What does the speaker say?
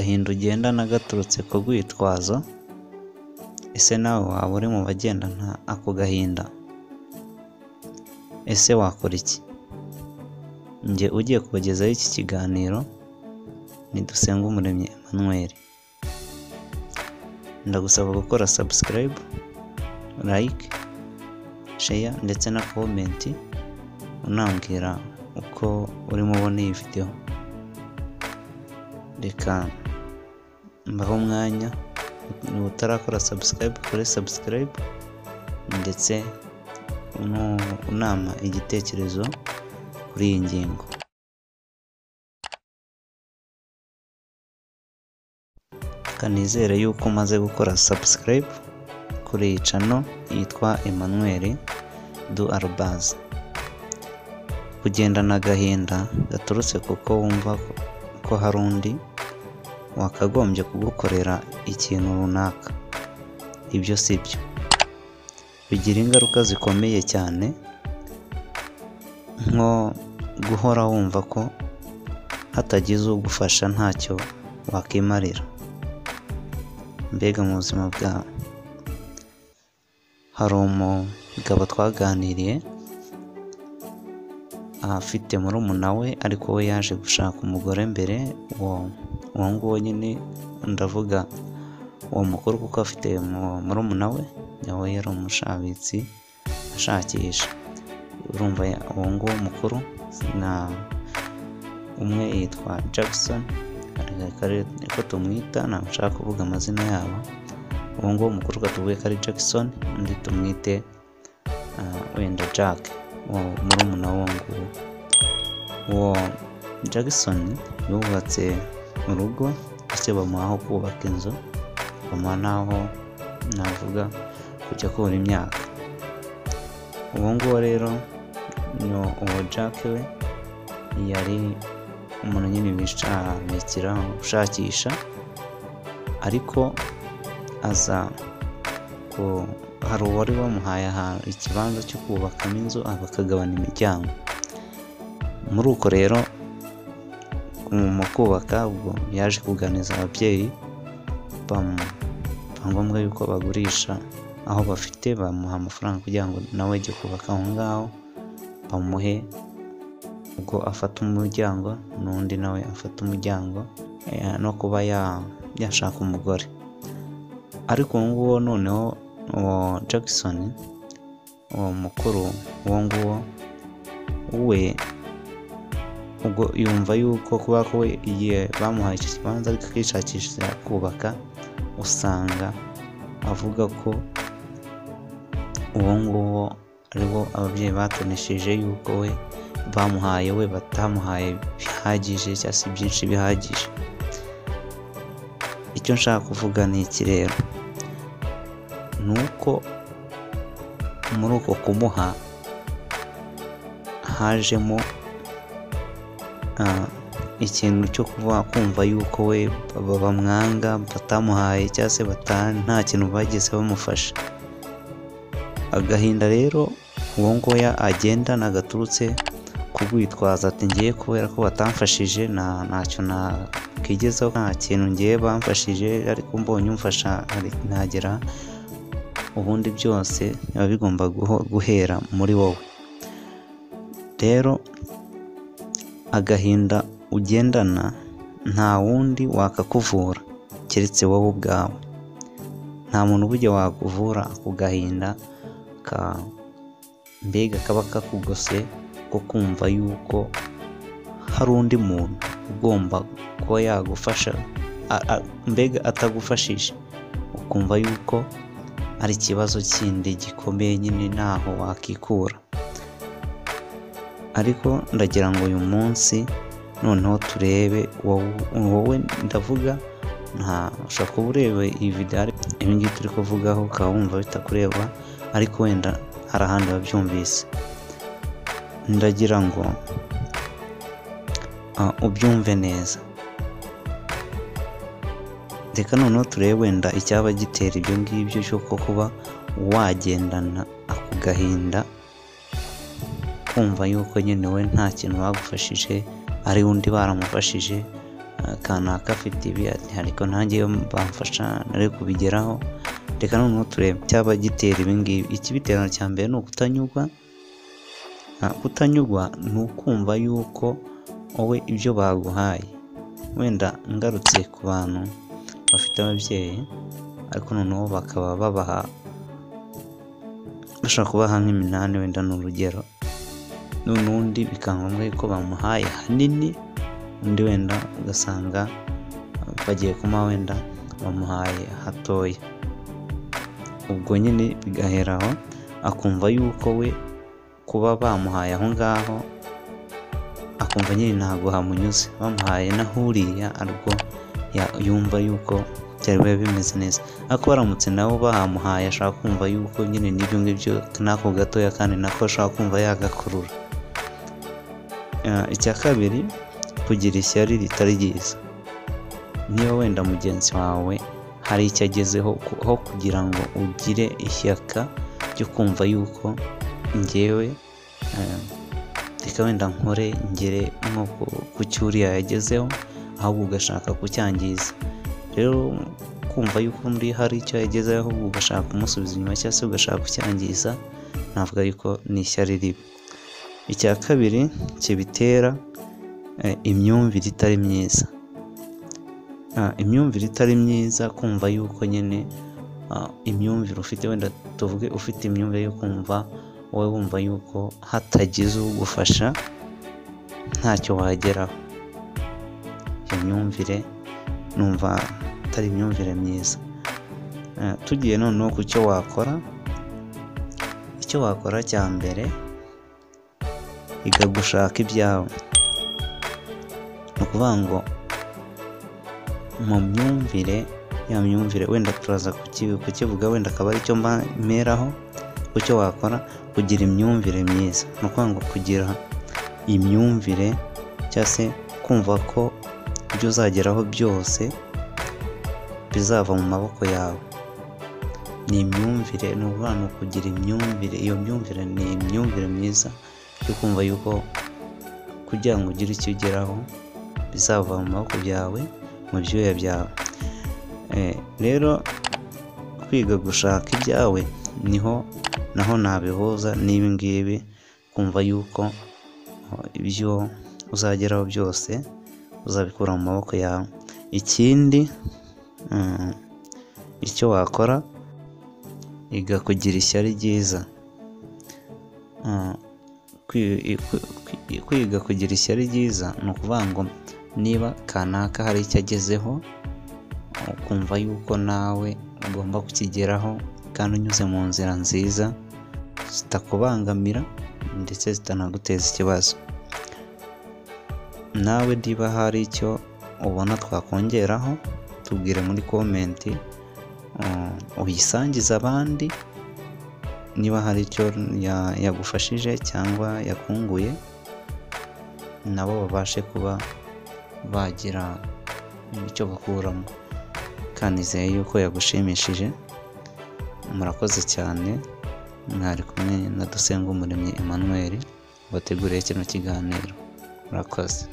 agahinda ugendana gaturutse ku rwitwazo, ese nawe waba uri mu bagendana ako gahinda? Ese wakora iki? Njye ugiye kubagezaho iki kiganiro ni Dusengumuremyi Emmanuel. Ndagusaba gukora subscribe, like, share ndetse na comment unambwira uko urimo ubona iyi video. Reka mbaho umwanya, niba utarakora subscribe kore subscribe ndetse unama igitekerezo kuri iyi ngingo. Kanizere yuko umaze gukora subscribe kuri iyi channel yitwa Emmanuel Du Arbaz. Kugendana agahinda gaturutse kuko wumva ko hari undi wakagombye kugukorera ikintu runaka, ibyo si byo. Bigira ingaruka zikomeye cyane, nko guhora wumva ko hatagize ugufasha ntacyo wakimarira. Mbega mu buzima bwawe, hari umugabo twaganiriye afite murumuna we, ariko we yaje gushaka umugore mbere. Uwo nguwo nyine ndavuga uwo mukuru, kuko afite murumuna we nawe yari umushabitsi ashakisha. Urumva uwo nguwo mukuru na umwe yitwa Jackson, ariko tumwita, ntabwo nshaka kuvuga amazina yabo. Uwo nguwo mukuru katubwiye ko ari Jackson, undi tumwite wenda Jack, murumuna w'uwo nguwo. Uwo Jackson yubatse urugo, ese bamuha aho kubaka inzu, bamuha n'aho navuga kujya kubura imyaka. Uwo nguwo rero uwo Jack we yari umuntu nyine wishakira gushakisha, ariko aza hari uwari wamuhaye ikibanza cyo kubakamo inzu, bakagabana imiryango. Muri uko rero mu kubaka, ubwo yaje kuganiza ababyeyi, ngombwa yuko bagurisha aho bafite, bamuha amafaranga kugira ngo nawe ajye kubaka aho ngaho, bamuhe ubwo afata umuryango, n'undi nawe afata umuryango, no kuba yashaka umugore. Ariko uwo nguwo noneho uwo Jackson, uwo mukuru uwo nguwo we, ubwo yumva yuko kuba ko we bamuhaye icyo kibanza ariko akishakishije kubaka, usanga avuga ko uwo nguwo ariwo ababyeyi batonesheje, yuko we bamuhaye, we batamuhaye bihagije cyangwa se byinshi bihagije. Icyo nshaka kuvuga ni iki rero, ni uko muri uko kumuha hajemo ikintu cyo kumva yuko we bamwanga, batamuhaye cyangwa se nta kintu bageze bamufasha. Agahinda rero uwo nguwo agendana gaturutse kugwitwaza ati ngiye kubera ko batamfashije ntacyo nakigezaho, nta kintu ngiye bamfashije, ariko mbonye umfasha ntagera, ubundi byose biba bigomba guhera muri wowe. Rero agahinda ugendana nta wundi wakakuvura keretse wowe ubwawe. Nta muntu ujya wakuvura ako gahinda mbega kaba kakugose, ko kumva yuko hari undi muntu ugomba kuba yagufasha, mbega atagufashije, ukumva yuko ari ikibazo kindi gikomeye nyine ntaho wakikura. Ariko ndagira ngo uyu munsi noneho turebe wowe, ndavuga ushobora kuba ureba iyi video, ibi ngibi turi kuvugaho ukaba wumva bitakureba, ariko wenda hari ahandi wabyumvise. Ndagira ngo ubyumve neza. Reka noneho turebe wenda icyaba gitera ibyo ngibyo cyo kuba wagendana ako gahinda, kumva yuko nyine we nta kintu bagufashije, ari undi baramufashije, kanaka afite ibi ariko nanjye iyo bamfasha nari kubigeraho. Reka noneho turebe cyaba gitera ibi ngibi. Ikibitera cya mbere ni ukutanyurwa. Kutanyurwa ni ukumva yuko wowe ibyo baguhaye, wenda ngarutse ku bantu bafite ababyeyi ariko noneho bakaba bashaka kubaha nk'iminani, wenda ni urugero, n'undi bikaba ngombwa yuko bamuhaye hanini, undi wenda ugasanga bagiye kumuha wenda bamuhaye hatoya. Ubwo nyine bigaheraho akumva yuko we kuba bamuhaye aho ngaho akumva nyine ntabwo hamunyuze, bamuhaye naho uriya ariko yumva yuko byari biba bimeze neza. Ariko baramutse nabo bahamuhaye ashaka kumva yuko nyine n'ibyo ngibyo n'ako gatoya kandi nako ashaka kumva yagakurura. Icya kabiri, kugira ishyari ritari ryiza. Niba wenda mugenzi wawe hari icyo agezeho, aho kugira ngo ugire ishyaka ryo kumva yuko njyewe reka wenda nkore ngere nko ku cyo uriya yagezeho, ahubwo ugashaka kucyangiza. Rero kumva yuko muri hari icyo yagezeho ahubwo ugashaka kumusubiza inyuma cyangwa se ugashaka kucyangiza, navuga yuko ni ishyari ribi. Icya kabiri kibitera, imyumvire itari myiza. Imyumvire itari myiza, kumva yuko nyine imyumvire ufite, wenda tuvuge ufite imyumvire yo kumva wowe wumva yuko hatagize ugufasha ntacyo wageraho. Iyo myumvire numva atari imyumvire myiza. Tugiye noneho ku cyo wakora. Icyo wakora cya mbere, iga gushaka ibyawe. Ni ukuvuga ngo mu myumvire, ya myumvire wenda turaza kukivuga, wenda akaba ari cyo mperaho. Ku cyo wakora, kugira imyumvire myiza. Ni ukuvuga ngo kugira imyumvire cyangwa se kumva ko ibyo uzageraho byose bizava mu maboko yawe. Ni imyumvire, ni ukuvuga ngo kugira imyumvire. Iyo myumvire ni imyumvire myiza yo kumva yuko kugira ngo ugire icyo ugeraho bizava mu maboko byawe, mu byuya byawe. Rero kwiga gushaka ibyawe naho nabihuza n'ibi ngibi, kumva yuko ibyo uzageraho byose uzabikura mu maboko yawe. Ikindi, icyo wakora, iga kugira ishyari ryiza. Kwiga kugira ishyari ryiza ni ukuvuga ngo niba kanaka hari icyo agezeho, ukumva yuko nawe ugomba kukigeraho kandi unyuze mu nzira nziza zitakubangamira ndetse zitanaguteza ikibazo. Nawe niba hari icyo ubona twakongeraho, tubwire muri komenti, uyisangize abandi. Niba hari icyo yagufashije cyangwa yakunguye, nabo babashe kuba bagira icyo bakuramo. Kandi nizeye yuko yagushimishije. Murakoze cyane. Mwari kumwe na Dusengumuremyi Emmanuel wateguriye kino kiganiro. Murakoze.